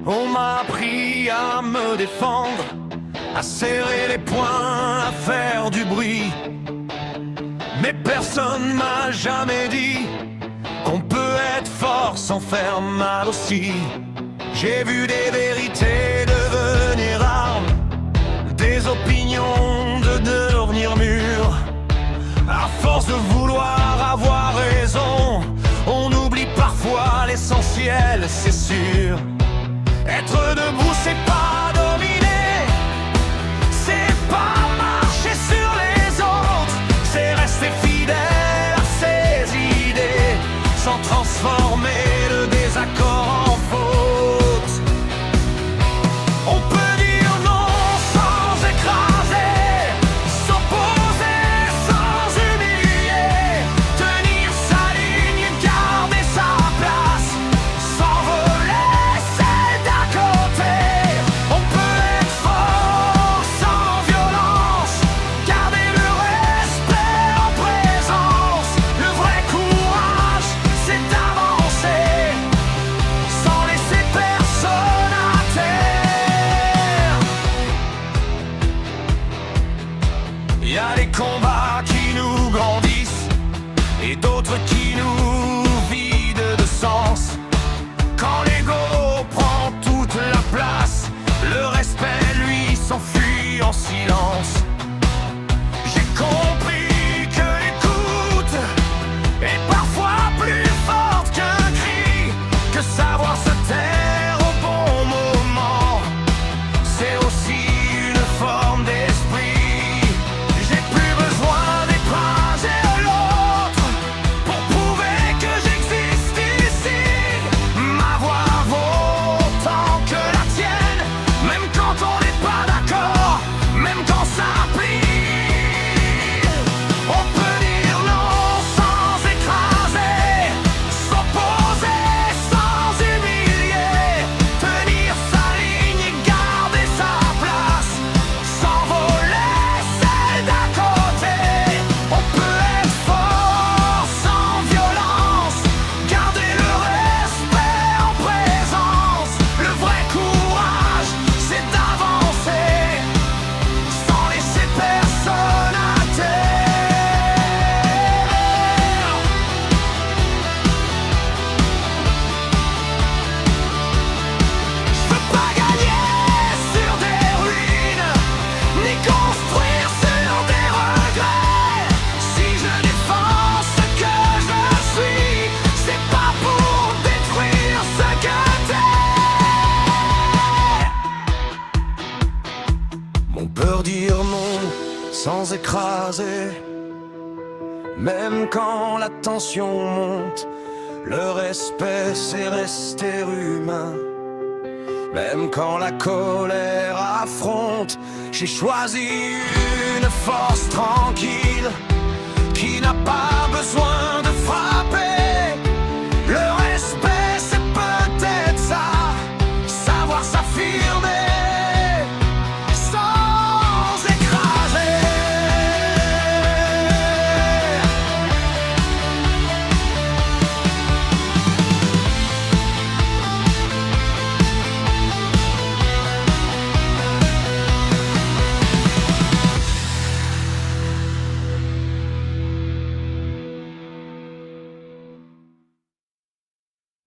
On m'a appris à me défendre, à serrer les poings, à faire du bruit. Mais personne m'a jamais dit qu'on peut être fort sans faire mal aussi. J'ai vu des vérités devenir armes, des opinions de devenir mûres. À force de vouloir avoir raison, on oublie parfois l'essentiel, c'est sûr. Être debout, c'est pas dominer, c'est pas marcher sur les autres, c'est rester fidèle à ses idées, sans transformer le désaccord en faute. On peut dire non sans écraser, s'opposer sans humilier, tenir sa ligne, garder sa place, s'envoler celle d'à côté. On peut être fort sans violence, garder le respect en présence. Le vrai courage, c'est d'avancer sans laisser personne à terre. Il y a des combats qui nous grandissent et d'autres qui nous vident de sens. Quand l'ego prend toute la place, le respect lui s'enfuit en silence. J'ai compris que l'écoute est parfois plus forte qu'un cri, que savoir se taire au bon moment, c'est aussi une forme d'esprit. J'ai plus besoin d'écraser l'autre pour prouver que j'existe ici. Ma voix vaut autant que la tienne, même quand on n'est pas d'accord, même quand ça plie. On peut dire non sans écraser, s'opposer sans humilier, tenir sa ligne et garder sa place, s'envoler celle d'à côté. On peut être fort sans violence, garder le respect en présence. Le vrai courage, c'est d'avancer sans laisser personne à terre. Je veux pas gagner sur des ruines, ni construire sur des regrets. Si je défends ce que je suis, c'est pas pour détruire ce que t'es. Mon peur dire non sans écraser, même quand la tension monte. Le respect, c'est rester humain. Même quand la colère affronte, j'ai choisi une force tranquille qui n'a pas